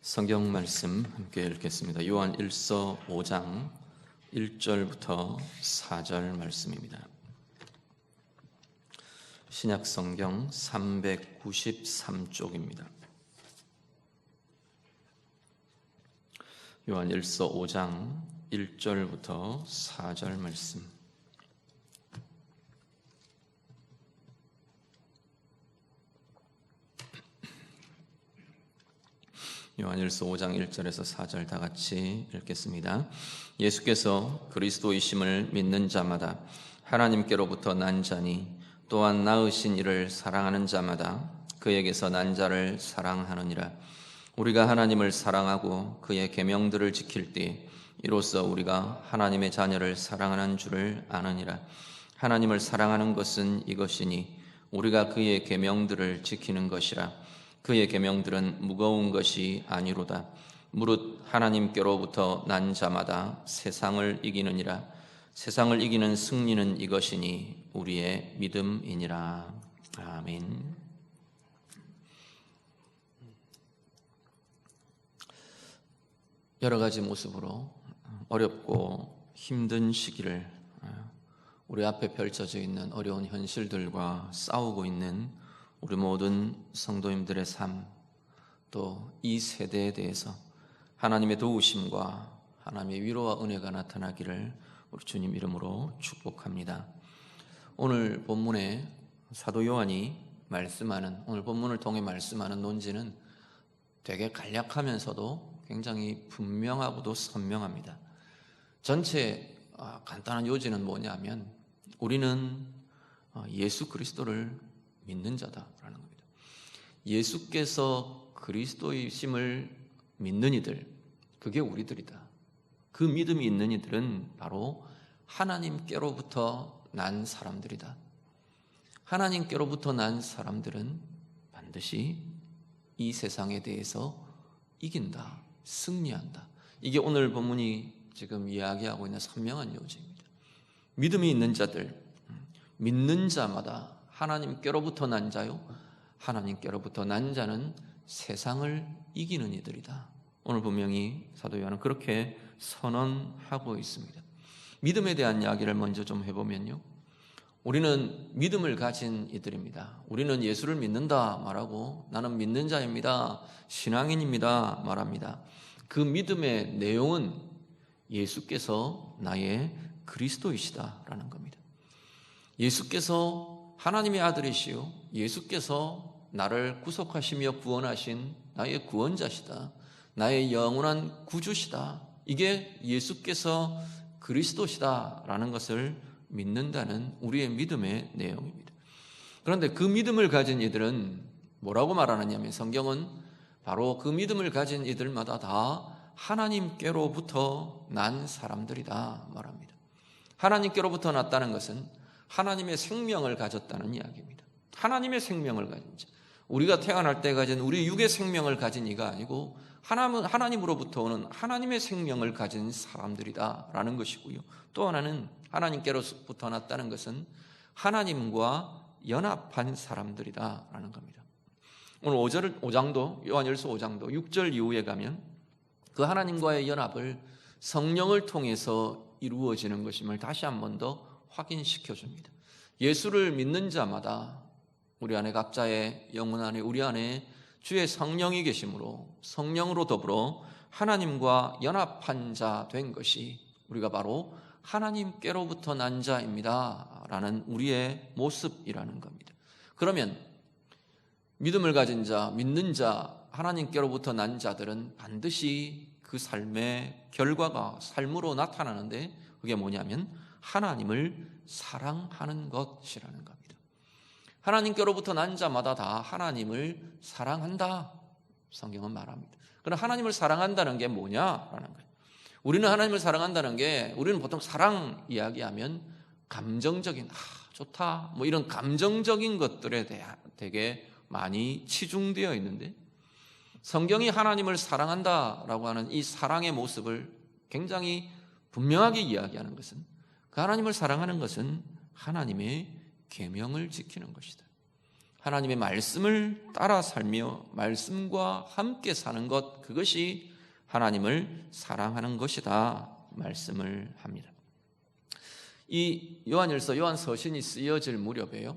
성경 말씀 함께 읽겠습니다. 요한 1서 5장 1절부터 4절 말씀입니다. 신약 성경 393쪽입니다. 요한 1서 5장 1절부터 4절 말씀. 요한일서 5장 1절에서 4절 다 같이 읽겠습니다. 예수께서 그리스도이심을 믿는 자마다 하나님께로부터 난 자니 또한 낳으신 이를 사랑하는 자마다 그에게서 난 자를 사랑하느니라. 우리가 하나님을 사랑하고 그의 계명들을 지킬 때 이로써 우리가 하나님의 자녀를 사랑하는 줄을 아느니라. 하나님을 사랑하는 것은 이것이니 우리가 그의 계명들을 지키는 것이라. 그의 계명들은 무거운 것이 아니로다. 무릇 하나님께로부터 난 자마다 세상을 이기느니라. 세상을 이기는 승리는 이것이니 우리의 믿음이니라. 아멘. 여러 가지 모습으로 어렵고 힘든 시기를 우리 앞에 펼쳐져 있는 어려운 현실들과 싸우고 있는 우리 모든 성도님들의 삶, 또 이 세대에 대해서 하나님의 도우심과 하나님의 위로와 은혜가 나타나기를 우리 주님 이름으로 축복합니다. 오늘 본문에 사도 요한이 말씀하는, 오늘 본문을 통해 말씀하는 논지는 되게 간략하면서도 굉장히 분명하고도 선명합니다. 전체 간단한 요지는 뭐냐면 우리는 예수 그리스도를 믿는 자다라는 겁니다. 예수께서 그리스도이심을 믿는 이들, 그게 우리들이다. 그 믿음이 있는 이들은 바로 하나님께로부터 난 사람들이다. 하나님께로부터 난 사람들은 반드시 이 세상에 대해서 이긴다, 승리한다. 이게 오늘 본문이 지금 이야기하고 있는 선명한 요지입니다. 믿음이 있는 자들, 믿는 자마다 하나님께로부터 난 자요, 하나님께로부터 난 자는 세상을 이기는 이들이다. 오늘 분명히 사도 요한은 그렇게 선언하고 있습니다. 믿음에 대한 이야기를 먼저 좀 해보면요, 우리는 믿음을 가진 이들입니다. 우리는 예수를 믿는다 말하고 나는 믿는 자입니다, 신앙인입니다 말합니다. 그 믿음의 내용은 예수께서 나의 그리스도이시다라는 겁니다. 예수께서 하나님의 아들이시요, 예수께서 나를 구속하시며 구원하신 나의 구원자시다, 나의 영원한 구주시다, 이게 예수께서 그리스도시다라는 것을 믿는다는 우리의 믿음의 내용입니다. 그런데 그 믿음을 가진 이들은 뭐라고 말하느냐면, 성경은 바로 그 믿음을 가진 이들마다 다 하나님께로부터 난 사람들이다 말합니다. 하나님께로부터 났다는 것은 하나님의 생명을 가졌다는 이야기입니다. 하나님의 생명을 가진 자, 우리가 태어날 때 가진 우리 육의 생명을 가진 이가 아니고 하나님으로부터 오는 하나님의 생명을 가진 사람들이다라는 것이고요. 또 하나는 하나님께로부터 났다는 것은 하나님과 연합한 사람들이다라는 겁니다. 오늘 5장도 요한일서 5장도 6절 이후에 가면 그 하나님과의 연합을 성령을 통해서 이루어지는 것임을 다시 한 번 더 확인시켜 줍니다. 예수를 믿는 자마다 우리 안에 각자의 영혼 안에, 우리 안에 주의 성령이 계심으로 성령으로 더불어 하나님과 연합한 자 된 것이 우리가 바로 하나님께로부터 난 자입니다 라는 우리의 모습이라는 겁니다. 그러면 믿음을 가진 자, 믿는 자, 하나님께로부터 난 자들은 반드시 그 삶의 결과가 삶으로 나타나는데, 그게 뭐냐면 하나님을 사랑하는 것이라는 겁니다. 하나님께로부터 난 자마다 다 하나님을 사랑한다, 성경은 말합니다. 그럼 하나님을 사랑한다는 게 뭐냐라는 거예요. 우리는 하나님을 사랑한다는 게, 우리는 보통 사랑 이야기하면 감정적인, 좋다, 뭐 이런 감정적인 것들에 되게 많이 치중되어 있는데, 성경이 하나님을 사랑한다라고 하는 이 사랑의 모습을 굉장히 분명하게 이야기하는 것은, 그 하나님을 사랑하는 것은 하나님의 계명을 지키는 것이다. 하나님의 말씀을 따라 살며 말씀과 함께 사는 것, 그것이 하나님을 사랑하는 것이다 말씀을 합니다. 이 요한일서, 요한서신이 쓰여질 무렵에요,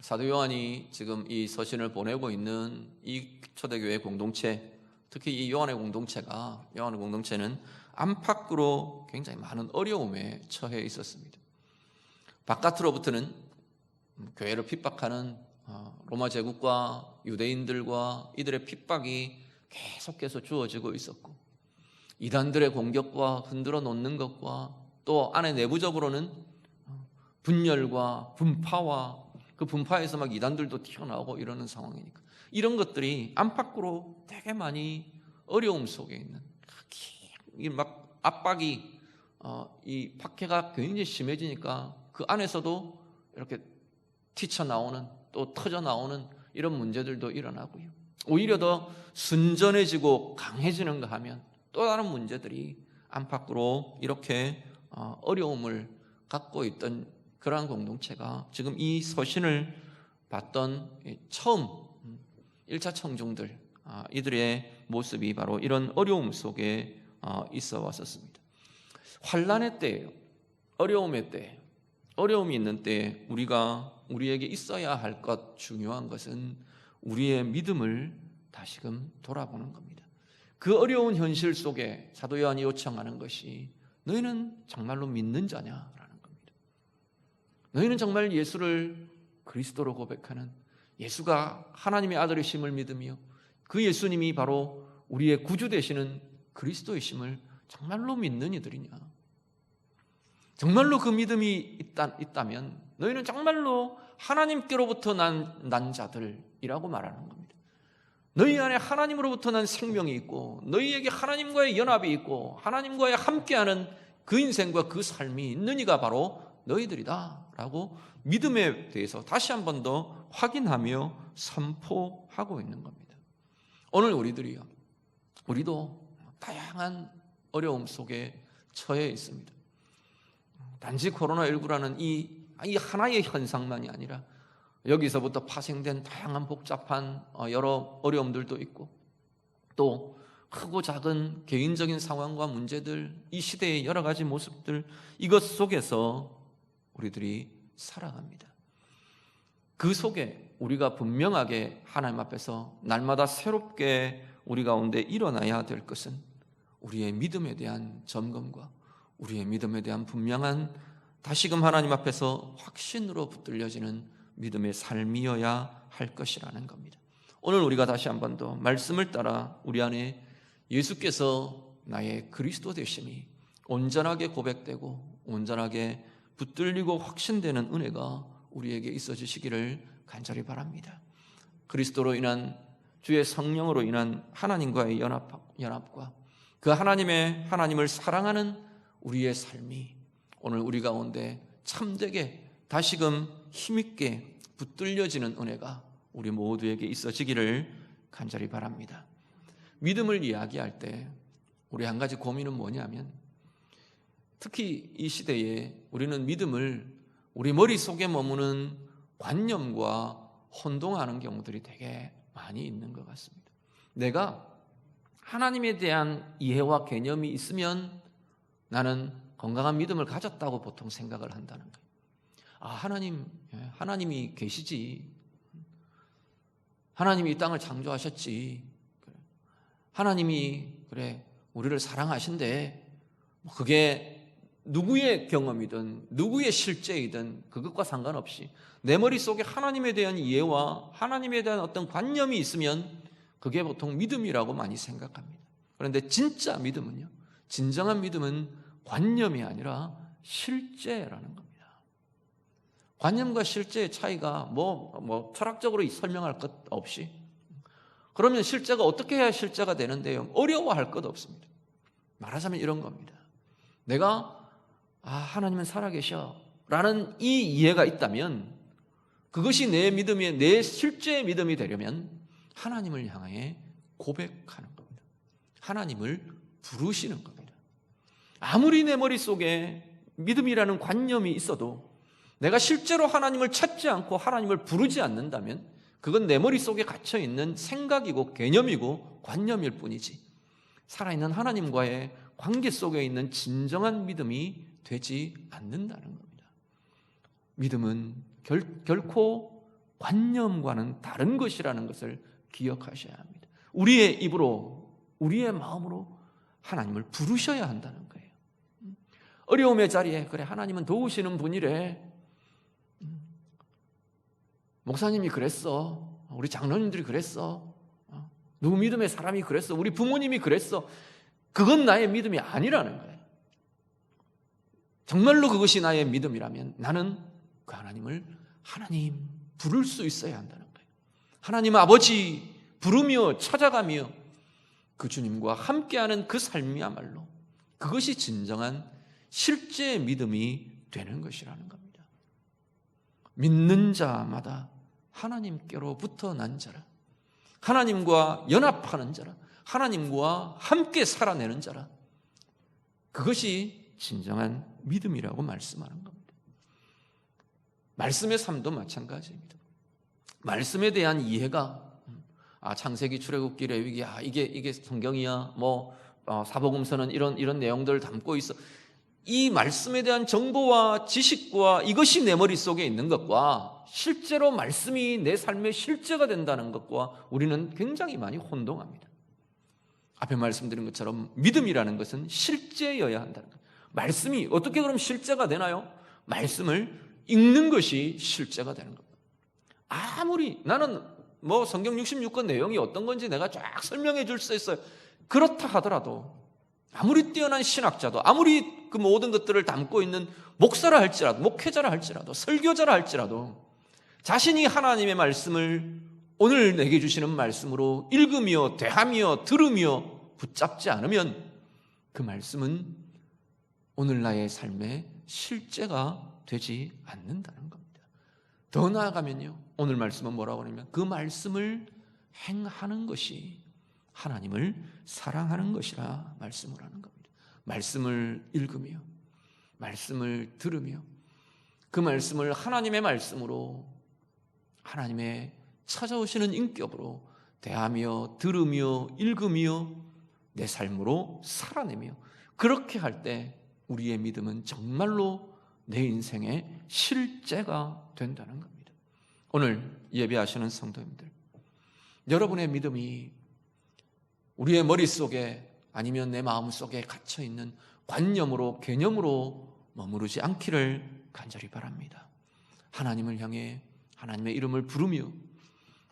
사도 요한이 지금 이 서신을 보내고 있는 이 초대교회 공동체, 특히 이 요한의 공동체는 안팎으로 굉장히 많은 어려움에 처해 있었습니다. 바깥으로부터는 교회를 핍박하는 로마 제국과 유대인들과 이들의 핍박이 계속해서 주어지고 있었고, 이단들의 공격과 흔들어 놓는 것과 또 안에 내부적으로는 분열과 분파와 그 분파에서 막 이단들도 튀어나오고 이러는 상황이니까, 이런 것들이 안팎으로 되게 많이 어려움 속에 있는, 막 압박이 이 박해가 굉장히 심해지니까 그 안에서도 이렇게 튀쳐나오는, 또 터져나오는 이런 문제들도 일어나고요. 오히려 더 순전해지고 강해지는가 하면 또 다른 문제들이 안팎으로 이렇게 어려움을 갖고 있던 그러한 공동체가 지금 이 서신을 받던 처음 1차 청중들, 이들의 모습이 바로 이런 어려움 속에 있어 왔었습니다. 환난의 때예요. 어려움의 때, 어려움이 있는 때 우리에게 있어야 할 것, 중요한 것은 우리의 믿음을 다시금 돌아보는 겁니다. 그 어려운 현실 속에 사도 요한이 요청하는 것이, 너희는 정말로 믿는 자냐라는 겁니다. 너희는 정말 예수를 그리스도로 고백하는, 예수가 하나님의 아들이심을 믿으며 그 예수님이 바로 우리의 구주 되시는 그리스도이심을 정말로 믿는 이들이냐? 정말로 그 믿음이 있다면 너희는 정말로 하나님께로부터 난 자들이라고 말하는 겁니다. 너희 안에 하나님으로부터 난 생명이 있고, 너희에게 하나님과의 연합이 있고, 하나님과의 함께하는 그 인생과 그 삶이 있는 이가 바로 너희들이다 라고 믿음에 대해서 다시 한 번 더 확인하며 선포하고 있는 겁니다. 오늘 우리도 다양한 어려움 속에 처해 있습니다. 단지 코로나19라는 이 하나의 현상만이 아니라 여기서부터 파생된 다양한 복잡한 여러 어려움들도 있고, 또 크고 작은 개인적인 상황과 문제들, 이 시대의 여러 가지 모습들, 이것 속에서 우리들이 살아갑니다. 그 속에 우리가 분명하게 하나님 앞에서 날마다 새롭게 우리 가운데 일어나야 될 것은 우리의 믿음에 대한 점검과 우리의 믿음에 대한 분명한, 다시금 하나님 앞에서 확신으로 붙들려지는 믿음의 삶이어야 할 것이라는 겁니다. 오늘 우리가 다시 한 번 더 말씀을 따라 우리 안에 예수께서 나의 그리스도 되심이 온전하게 고백되고 온전하게 붙들리고 확신되는 은혜가 우리에게 있어 주시기를 간절히 바랍니다. 그리스도로 인한, 주의 성령으로 인한 하나님과의 연합과 그 하나님을 사랑하는 우리의 삶이 오늘 우리 가운데 참되게 다시금 힘있게 붙들려지는 은혜가 우리 모두에게 있어지기를 간절히 바랍니다. 믿음을 이야기할 때 우리 한 가지 고민은 뭐냐면, 특히 이 시대에 우리는 믿음을 우리 머릿속에 머무는 관념과 혼동하는 경우들이 되게 많이 있는 것 같습니다. 내가 하나님에 대한 이해와 개념이 있으면 나는 건강한 믿음을 가졌다고 보통 생각을 한다는 거예요. 하나님이 계시지. 하나님이 이 땅을 창조하셨지. 하나님이 우리를 사랑하신대. 그게 누구의 경험이든 누구의 실제이든 그것과 상관없이 내 머릿속에 하나님에 대한 이해와 하나님에 대한 어떤 관념이 있으면 그게 보통 믿음이라고 많이 생각합니다. 그런데 진짜 믿음은요, 진정한 믿음은 관념이 아니라 실제라는 겁니다. 관념과 실제의 차이가 철학적으로 설명할 것 없이, 그러면 실제가 어떻게 해야 실제가 되는데요? 어려워할 것 없습니다. 말하자면 이런 겁니다. 내가 하나님은 살아계셔 라는 이 이해가 있다면 그것이 내 믿음이, 내 실제의 믿음이 되려면 하나님을 향해 고백하는 겁니다. 하나님을 부르시는 겁니다. 아무리 내 머릿속에 믿음이라는 관념이 있어도 내가 실제로 하나님을 찾지 않고 하나님을 부르지 않는다면 그건 내 머릿속에 갇혀있는 생각이고 개념이고 관념일 뿐이지 살아있는 하나님과의 관계 속에 있는 진정한 믿음이 되지 않는다는 겁니다. 믿음은 결코 관념과는 다른 것이라는 것을 기억하셔야 합니다. 우리의 입으로, 우리의 마음으로 하나님을 부르셔야 한다는 거예요. 어려움의 자리에 그래 하나님은 도우시는 분이래, 목사님이 그랬어, 우리 장로님들이 그랬어, 누구 믿음의 사람이 그랬어, 우리 부모님이 그랬어, 그건 나의 믿음이 아니라는 거예요. 정말로 그것이 나의 믿음이라면 나는 그 하나님을 하나님 부를 수 있어야 한다는 거예요. 하나님 아버지 부르며 찾아가며 그 주님과 함께하는 그 삶이야말로 그것이 진정한 실제의 믿음이 되는 것이라는 겁니다. 믿는 자마다 하나님께로부터 난 자라, 하나님과 연합하는 자라, 하나님과 함께 살아내는 자라, 그것이 진정한 믿음이라고 말씀하는 겁니다. 말씀의 삶도 마찬가지입니다. 말씀에 대한 이해가 창세기, 출애굽기, 레위기, 이게 성경이야, 사복음서는 이런 내용들을 담고 있어. 이 말씀에 대한 정보와 지식과 이것이 내 머릿속에 있는 것과 실제로 말씀이 내 삶의 실제가 된다는 것과 우리는 굉장히 많이 혼동합니다. 앞에 말씀드린 것처럼 믿음이라는 것은 실제여야 한다는 거예요. 말씀이 어떻게 그럼 실제가 되나요? 말씀을 읽는 것이 실제가 되는 겁니다. 아무리 나는 성경 66권 내용이 어떤 건지 내가 쫙 설명해 줄 수 있어요. 그렇다 하더라도 아무리 뛰어난 신학자도 아무리 그 모든 것들을 담고 있는 목사라 할지라도 목회자라 할지라도 설교자라 할지라도 자신이 하나님의 말씀을 오늘 내게 주시는 말씀으로 읽으며 대하며 들으며 붙잡지 않으면 그 말씀은 오늘 나의 삶의 실제가 되지 않는다는 겁니다. 더 나아가면요, 오늘 말씀은 뭐라고 하냐면 그 말씀을 행하는 것이 하나님을 사랑하는 것이라 말씀을 하는 겁니다. 말씀을 읽으며 말씀을 들으며 그 말씀을 하나님의 말씀으로 하나님의 찾아오시는 인격으로 대하며 들으며 읽으며 내 삶으로 살아내며 그렇게 할 때 우리의 믿음은 정말로 내 인생의 실제가 된다는 겁니다. 오늘 예배하시는 성도님들, 여러분의 믿음이 우리의 머릿속에 아니면 내 마음속에 갇혀있는 관념으로 개념으로 머무르지 않기를 간절히 바랍니다. 하나님을 향해 하나님의 이름을 부르며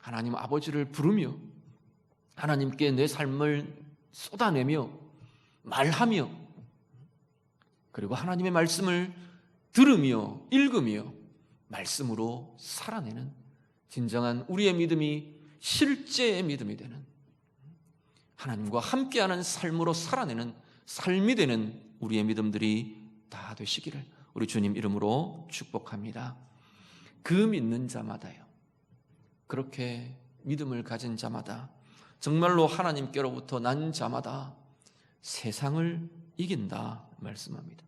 하나님 아버지를 부르며 하나님께 내 삶을 쏟아내며 말하며 그리고 하나님의 말씀을 들으며 읽으며 말씀으로 살아내는 진정한 우리의 믿음이 실제의 믿음이 되는 하나님과 함께하는 삶으로 살아내는 삶이 되는 우리의 믿음들이 다 되시기를 우리 주님 이름으로 축복합니다. 그 믿는 자마다요, 그렇게 믿음을 가진 자마다 정말로 하나님께로부터 난 자마다 세상을 이긴다 말씀합니다.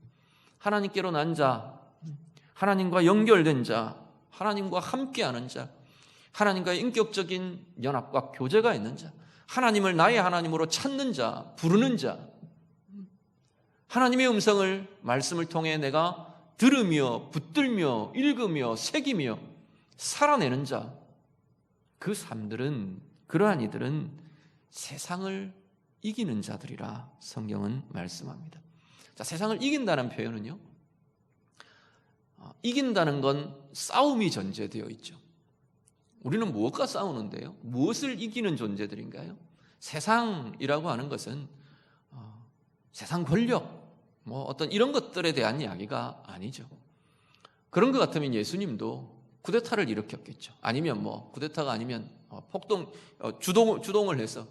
하나님께로 난 자, 하나님과 연결된 자, 하나님과 함께하는 자, 하나님과의 인격적인 연합과 교제가 있는 자, 하나님을 나의 하나님으로 찾는 자, 부르는 자, 하나님의 음성을 말씀을 통해 내가 들으며 붙들며 읽으며 새기며 살아내는 자, 그 삶들은, 그러한 이들은 세상을 이기는 자들이라 성경은 말씀합니다. 자, 세상을 이긴다는 표현은요, 이긴다는 건 싸움이 전제되어 있죠. 우리는 무엇과 싸우는데요? 무엇을 이기는 존재들인가요? 세상이라고 하는 것은 세상 권력, 어떤 이런 것들에 대한 이야기가 아니죠. 그런 것 같으면 예수님도 쿠데타를 일으켰겠죠. 아니면 쿠데타가 아니면 주동을 해서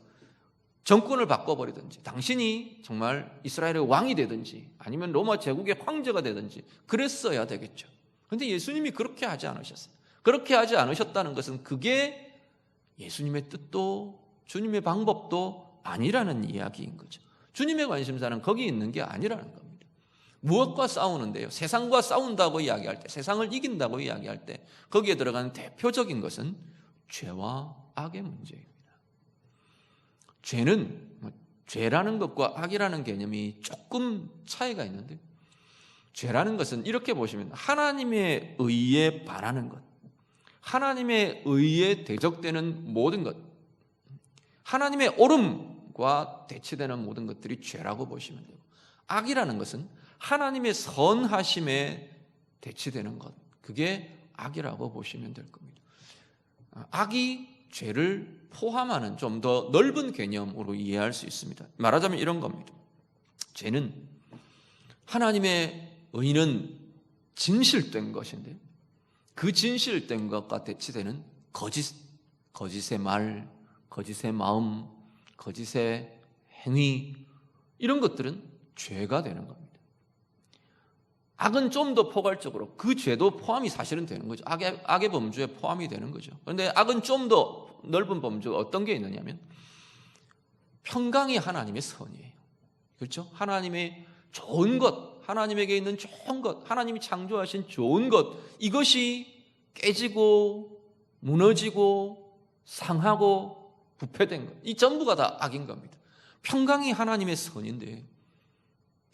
정권을 바꿔버리든지, 당신이 정말 이스라엘의 왕이 되든지 아니면 로마 제국의 황제가 되든지 그랬어야 되겠죠. 그런데 예수님이 그렇게 하지 않으셨어요. 그렇게 하지 않으셨다는 것은 그게 예수님의 뜻도 주님의 방법도 아니라는 이야기인 거죠. 주님의 관심사는 거기 있는 게 아니라는 겁니다. 무엇과 싸우는데요? 세상과 싸운다고 이야기할 때, 세상을 이긴다고 이야기할 때 거기에 들어가는 대표적인 것은 죄와 악의 문제입니다. 죄는 죄라는 것과 악이라는 개념이 조금 차이가 있는데, 죄라는 것은 이렇게 보시면 하나님의 의에 반하는 것, 하나님의 의에 대적되는 모든 것, 하나님의 옳음과 대치되는 모든 것들이 죄라고 보시면 되고, 악이라는 것은 하나님의 선하심에 대치되는 것, 그게 악이라고 보시면 될 겁니다. 악이 죄를 포함하는 좀 더 넓은 개념으로 이해할 수 있습니다. 말하자면 이런 겁니다. 죄는 하나님의 의는 진실된 것인데, 그 진실된 것과 대치되는 거짓의 말, 거짓의 마음, 거짓의 행위, 이런 것들은 죄가 되는 겁니다. 악은 좀 더 포괄적으로 그 죄도 포함이 사실은 되는 거죠. 악의 범주에 포함이 되는 거죠. 그런데 악은 좀 더 넓은 범주가 어떤 게 있느냐면, 평강이 하나님의 선이에요. 그렇죠? 하나님의 좋은 것, 하나님에게 있는 좋은 것, 하나님이 창조하신 좋은 것, 이것이 깨지고 무너지고 상하고 부패된 것, 이 전부가 다 악인 겁니다. 평강이 하나님의 선인데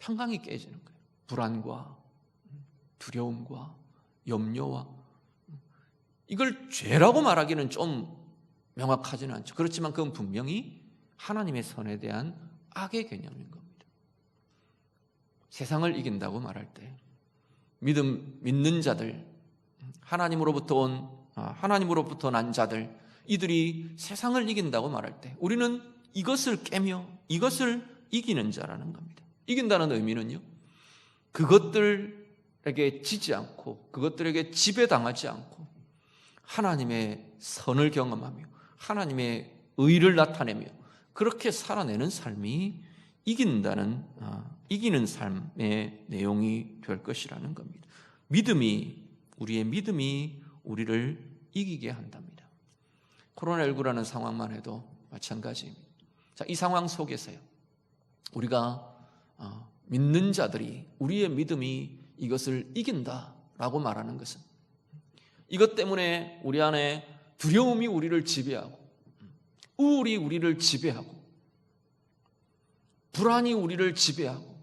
평강이 깨지는 거예요. 불안과 두려움과 염려와, 이걸 죄라고 말하기는 좀 명확하지는 않죠. 그렇지만 그건 분명히 하나님의 선에 대한 악의 개념인 겁니다. 세상을 이긴다고 말할 때 믿는 자들, 하나님으로부터 난 자들, 이들이 세상을 이긴다고 말할 때 우리는 이것을 깨며 이것을 이기는 자라는 겁니다. 이긴다는 의미는요, 그것들에게 지지 않고 그것들에게 지배당하지 않고 하나님의 선을 경험하며 하나님의 의를 나타내며 그렇게 살아내는 삶이 이기는 삶의 내용이 될 것이라는 겁니다. 우리의 믿음이 우리를 이기게 한답니다. 코로나19라는 상황만 해도 마찬가지입니다. 자, 이 상황 속에서요, 우리가 믿는 자들이, 우리의 믿음이 이것을 이긴다라고 말하는 것은, 이것 때문에 우리 안에 두려움이 우리를 지배하고, 우울이 우리를 지배하고, 불안이 우리를 지배하고,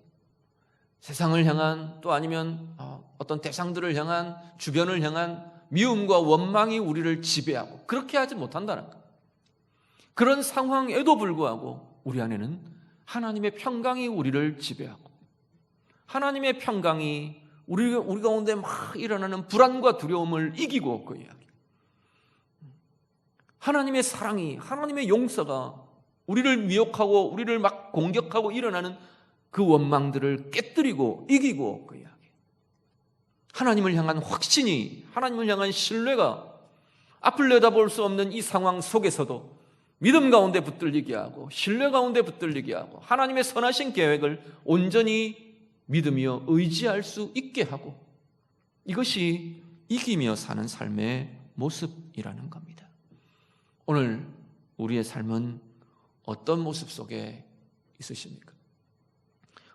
세상을 향한, 또 아니면 어떤 대상들을 향한, 주변을 향한 미움과 원망이 우리를 지배하고, 그렇게 하지 못한다는 것. 그런 상황에도 불구하고 우리 안에는 하나님의 평강이 우리를 지배하고, 하나님의 평강이 우리 가운데 막 일어나는 불안과 두려움을 이기고, 그 이야기, 하나님의 사랑이, 하나님의 용서가 우리를 미혹하고 우리를 막 공격하고 일어나는 그 원망들을 깨뜨리고 이기고, 그 이야기, 하나님을 향한 확신이, 하나님을 향한 신뢰가 앞을 내다볼 수 없는 이 상황 속에서도 믿음 가운데 붙들리게 하고, 신뢰 가운데 붙들리게 하고, 하나님의 선하신 계획을 온전히 믿으며 의지할 수 있게 하고, 이것이 이기며 사는 삶의 모습이라는 겁니다. 오늘 우리의 삶은 어떤 모습 속에 있으십니까?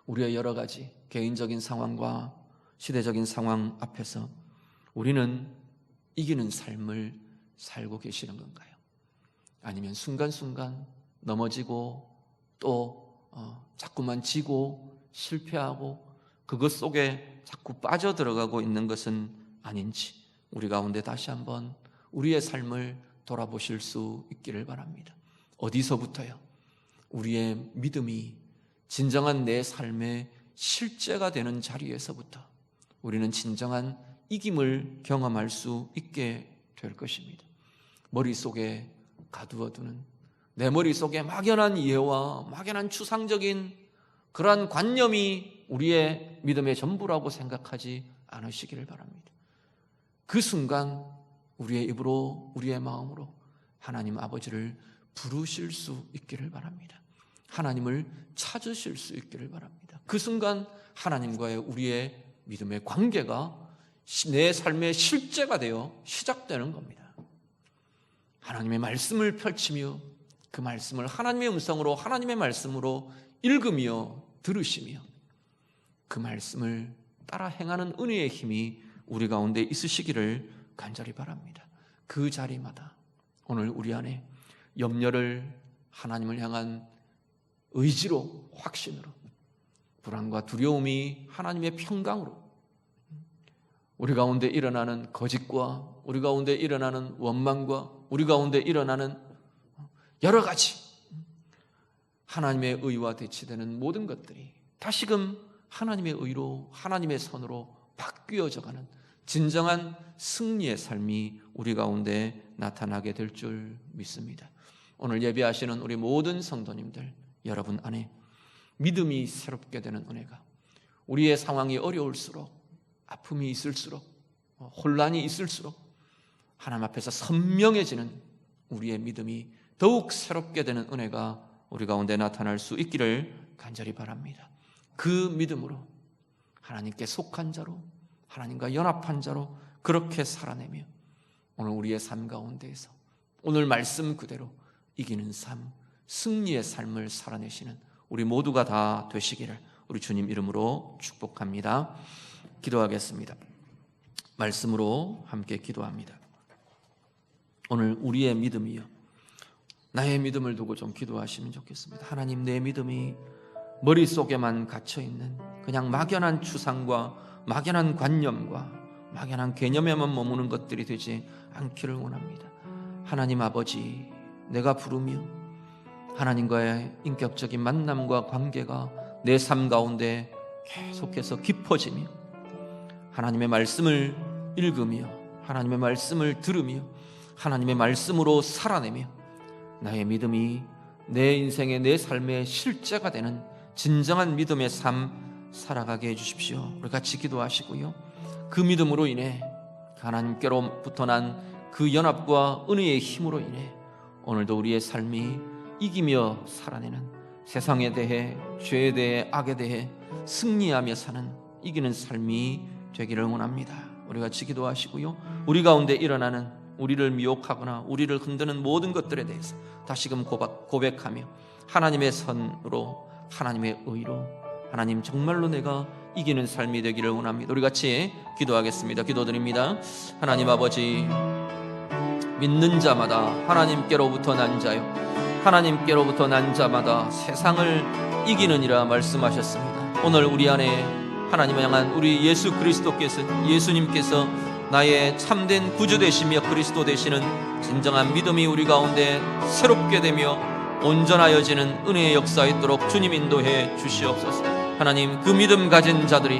우리의 여러 가지 개인적인 상황과 시대적인 상황 앞에서 우리는 이기는 삶을 살고 계시는 건가요? 아니면 순간순간 넘어지고 또 자꾸만 지고 실패하고 그것 속에 자꾸 빠져들어가고 있는 것은 아닌지, 우리 가운데 다시 한번 우리의 삶을 돌아보실 수 있기를 바랍니다. 어디서부터요? 우리의 믿음이 진정한 내 삶의 실제가 되는 자리에서부터 우리는 진정한 이김을 경험할 수 있게 될 것입니다. 머릿속에 가두어두는, 내 머릿속에 막연한 이해와 막연한 추상적인 그러한 관념이 우리의 믿음의 전부라고 생각하지 않으시기를 바랍니다. 그 순간 우리의 입으로, 우리의 마음으로 하나님 아버지를 부르실 수 있기를 바랍니다. 하나님을 찾으실 수 있기를 바랍니다. 그 순간 하나님과의 우리의 믿음의 관계가 내 삶의 실제가 되어 시작되는 겁니다. 하나님의 말씀을 펼치며 그 말씀을 하나님의 음성으로, 하나님의 말씀으로 읽으며 들으시며 그 말씀을 따라 행하는 은혜의 힘이 우리 가운데 있으시기를 간절히 바랍니다. 그 자리마다 오늘 우리 안에 염려를 하나님을 향한 의지로, 확신으로, 불안과 두려움이 하나님의 평강으로, 우리 가운데 일어나는 거짓과 우리 가운데 일어나는 원망과 우리 가운데 일어나는 여러 가지 하나님의 의와 대치되는 모든 것들이 다시금 하나님의 의로, 하나님의 선으로 바뀌어져가는 진정한 승리의 삶이 우리 가운데 나타나게 될 줄 믿습니다. 오늘 예배하시는 우리 모든 성도님들, 여러분 안에 믿음이 새롭게 되는 은혜가, 우리의 상황이 어려울수록, 아픔이 있을수록, 혼란이 있을수록 하나님 앞에서 선명해지는 우리의 믿음이 더욱 새롭게 되는 은혜가 우리 가운데 나타날 수 있기를 간절히 바랍니다. 그 믿음으로 하나님께 속한 자로, 하나님과 연합한 자로 그렇게 살아내며 오늘 우리의 삶 가운데에서 오늘 말씀 그대로 이기는 삶, 승리의 삶을 살아내시는 우리 모두가 다 되시기를 우리 주님 이름으로 축복합니다. 기도하겠습니다. 말씀으로 함께 기도합니다. 오늘 우리의 믿음이요, 나의 믿음을 두고 좀 기도하시면 좋겠습니다. 하나님, 내 믿음이 머릿속에만 갇혀있는 그냥 막연한 추상과 막연한 관념과 막연한 개념에만 머무는 것들이 되지 않기를 원합니다. 하나님 아버지, 내가 부르며 하나님과의 인격적인 만남과 관계가 내 삶 가운데 계속해서 깊어지며 하나님의 말씀을 읽으며 하나님의 말씀을 들으며 하나님의 말씀으로 살아내며 나의 믿음이 내 인생의, 내 삶의 실제가 되는 진정한 믿음의 삶 살아가게 해주십시오. 우리 같이 기도하시고요, 그 믿음으로 인해 하나님께로부터 난 그 연합과 은혜의 힘으로 인해 오늘도 우리의 삶이 이기며 살아내는, 세상에 대해, 죄에 대해, 악에 대해 승리하며 사는 이기는 삶이 되기를 원합니다. 우리 같이 기도하시고요, 우리 가운데 일어나는 우리를 미혹하거나 우리를 흔드는 모든 것들에 대해서 다시금 고백하며 하나님의 선으로, 하나님의 의로, 하나님 정말로 내가 이기는 삶이 되기를 원합니다. 우리 같이 기도하겠습니다. 기도드립니다. 하나님 아버지, 믿는 자마다 하나님께로부터 난 자요, 하나님께로부터 난 자마다 세상을 이기느니라 말씀하셨습니다. 오늘 우리 안에 하나님을 향한 우리 예수 그리스도께서, 예수님께서 나의 참된 구주 되시며 그리스도 되시는 진정한 믿음이 우리 가운데 새롭게 되며 온전하여지는 은혜의 역사 있도록 주님 인도해 주시옵소서. 하나님, 그 믿음 가진 자들이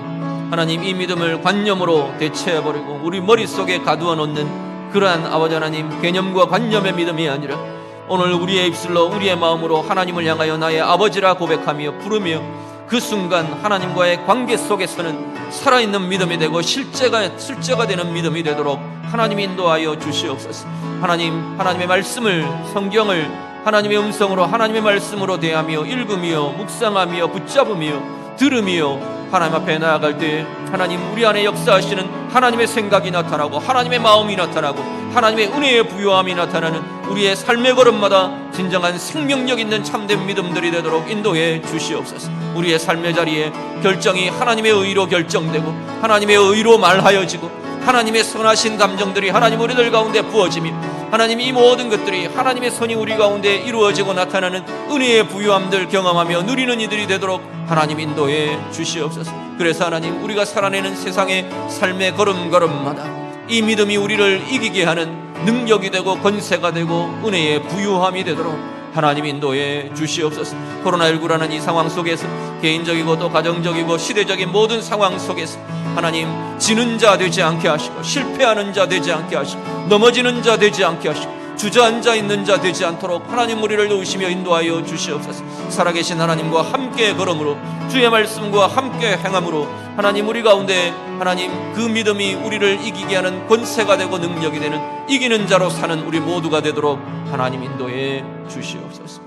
하나님 이 믿음을 관념으로 대체해버리고 우리 머릿속에 가두어 놓는 그러한 아버지 하나님 개념과 관념의 믿음이 아니라 오늘 우리의 입술로, 우리의 마음으로 하나님을 향하여 나의 아버지라 고백하며 부르며 그 순간 하나님과의 관계 속에서는 살아있는 믿음이 되고 실제가 되는 믿음이 되도록 하나님 인도하여 주시옵소서. 하나님, 하나님의 말씀을, 성경을 하나님의 음성으로, 하나님의 말씀으로 대하며 읽으며 묵상하며 붙잡으며 들으며 하나님 앞에 나아갈 때 하나님 우리 안에 역사하시는 하나님의 생각이 나타나고 하나님의 마음이 나타나고 하나님의 은혜의 부요함이 나타나는 우리의 삶의 걸음마다 진정한 생명력 있는 참된 믿음들이 되도록 인도해 주시옵소서. 우리의 삶의 자리에 결정이 하나님의 의로 결정되고 하나님의 의로 말하여지고 하나님의 선하신 감정들이 하나님 우리들 가운데 부어지며 하나님 이 모든 것들이 하나님의 선이 우리 가운데 이루어지고 나타나는 은혜의 부유함들 경험하며 누리는 이들이 되도록 하나님 인도해 주시옵소서. 그래서 하나님 우리가 살아내는 세상의 삶의 걸음걸음마다 이 믿음이 우리를 이기게 하는 능력이 되고 권세가 되고 은혜의 부유함이 되도록 하나님 인도해 주시옵소서. 코로나19라는 이 상황 속에서 개인적이고 또 가정적이고 시대적인 모든 상황 속에서 하나님 지는 자 되지 않게 하시고 실패하는 자 되지 않게 하시고 넘어지는 자 되지 않게 하시고 주저앉아 있는 자 되지 않도록 하나님 우리를 도우시며 인도하여 주시옵소서. 살아계신 하나님과 함께 걸음으로 주의 말씀과 함께 행함으로 하나님 우리 가운데 하나님 그 믿음이 우리를 이기게 하는 권세가 되고 능력이 되는 이기는 자로 사는 우리 모두가 되도록 하나님 인도해 주시옵소서.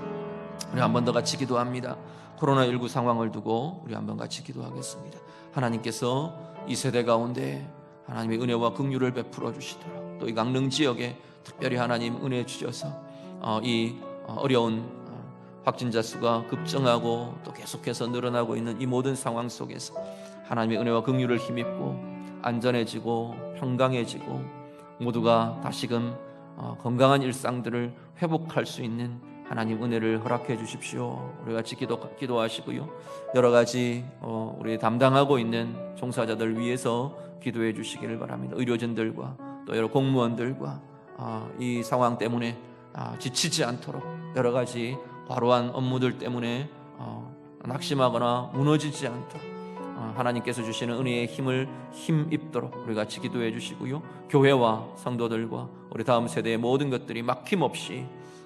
우리 한 번 더 같이 기도합니다. 코로나19 상황을 두고 우리 한번 같이 기도하겠습니다. 하나님께서 이 세대 가운데 하나님의 은혜와 긍휼을 베풀어 주시도록 또 이 강릉 지역에 특별히 하나님 은혜 주셔서 이 어려운 확진자 수가 급증하고 또 계속해서 늘어나고 있는 이 모든 상황 속에서 하나님의 은혜와 긍휼을 힘입고 안전해지고 평강해지고 모두가 다시금 건강한 일상들을 회복할 수 있는 하나님 은혜를 허락해 주십시오. 우리 같이 기도하시고요. 여러 가지 우리 담당하고 있는 종사자들 위해서 기도해 주시기를 바랍니다. 의료진들과 또 여러 공무원들과 이 상황 때문에 지치지 않도록 여러 가지 과로한 업무들 때문에 낙심하거나 무너지지 않도록 하나님께서 주시는 은혜의 힘입도록 우리 같이 기도해 주시고요. 교회와 성도들과 우리 다음 세대의 모든 것들이 막힘없이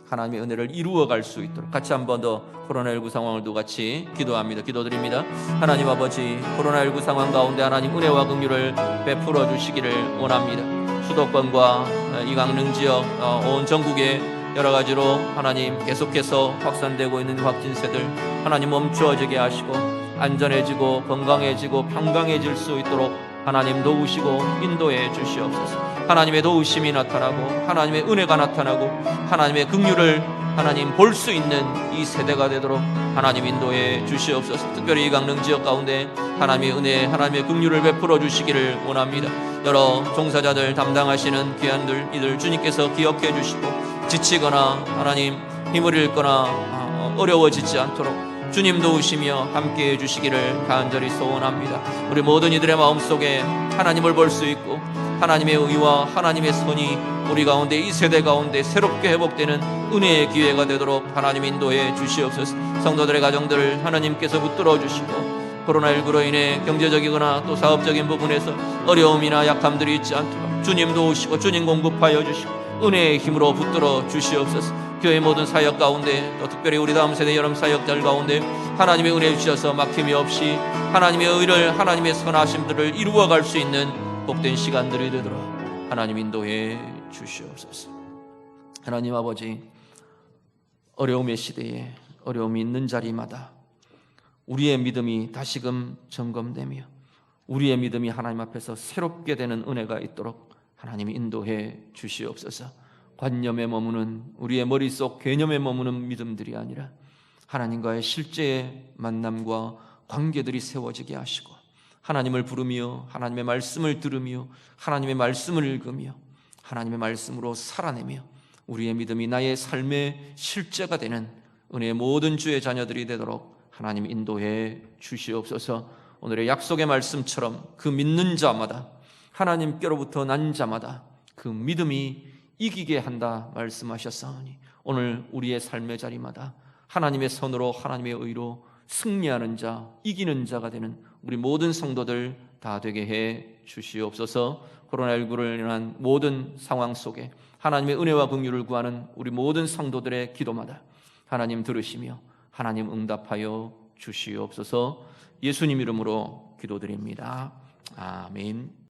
하나님의 은혜를 이루어갈 수 있도록 같이 한 번 더 코로나19 상황을도 같이 기도합니다. 기도드립니다. 하나님 아버지, 코로나19 상황 가운데 하나님 은혜와 긍휼을 베풀어 주시기를 원합니다. 수도권과 이강릉 지역 온 전국에 여러 가지로 하나님 계속해서 확산되고 있는 확진세들 하나님 멈추어지게 하시고 안전해지고 건강해지고 평강해질 수 있도록 하나님 도우시고 인도해 주시옵소서. 하나님의 도우심이 나타나고 하나님의 은혜가 나타나고 하나님의 긍휼을 하나님 볼 수 있는 이 세대가 되도록 하나님 인도해 주시옵소서. 특별히 이 강릉 지역 가운데 하나님의 은혜, 하나님의 긍휼을 베풀어 주시기를 원합니다. 여러 종사자들 담당하시는 귀한들 이들 주님께서 기억해 주시고 지치거나 하나님 힘을 잃거나 어려워지지 않도록 주님 도우시며 함께해 주시기를 간절히 소원합니다. 우리 모든 이들의 마음속에 하나님을 볼 수 있고 하나님의 의와 하나님의 선이 우리 가운데 이 세대 가운데 새롭게 회복되는 은혜의 기회가 되도록 하나님 인도해 주시옵소서. 성도들의 가정들을 하나님께서 붙들어 주시고 코로나19로 인해 경제적이거나 또 사업적인 부분에서 어려움이나 약함들이 있지 않도록 주님 도우시고 주님 공급하여 주시고 은혜의 힘으로 붙들어 주시옵소서. 교회 모든 사역 가운데 또 특별히 우리 다음 세대 여름 사역자들 가운데 하나님의 은혜 주셔서 막힘이 없이 하나님의 의를 하나님의 선하심들을 이루어갈 수 있는 복된 시간들이 되도록 하나님 인도해 주시옵소서. 하나님 아버지, 어려움의 시대에 어려움이 있는 자리마다 우리의 믿음이 다시금 점검되며 우리의 믿음이 하나님 앞에서 새롭게 되는 은혜가 있도록 하나님 인도해 주시옵소서. 관념에 머무는 우리의 머릿속 개념에 머무는 믿음들이 아니라 하나님과의 실제의 만남과 관계들이 세워지게 하시고 하나님을 부르며 하나님의 말씀을 들으며 하나님의 말씀을 읽으며 하나님의 말씀으로 살아내며 우리의 믿음이 나의 삶의 실제가 되는 은혜의 모든 주의 자녀들이 되도록 하나님 인도해 주시옵소서. 오늘의 약속의 말씀처럼 그 믿는 자마다 하나님께로부터 난 자마다 그 믿음이 이기게 한다 말씀하셨사오니 오늘 우리의 삶의 자리마다 하나님의 선으로 하나님의 의로 승리하는 자, 이기는 자가 되는 우리 모든 성도들 다 되게 해 주시옵소서. 코로나19를 인한 모든 상황 속에 하나님의 은혜와 긍휼을 구하는 우리 모든 성도들의 기도마다 하나님 들으시며 하나님 응답하여 주시옵소서. 예수님 이름으로 기도드립니다. 아멘.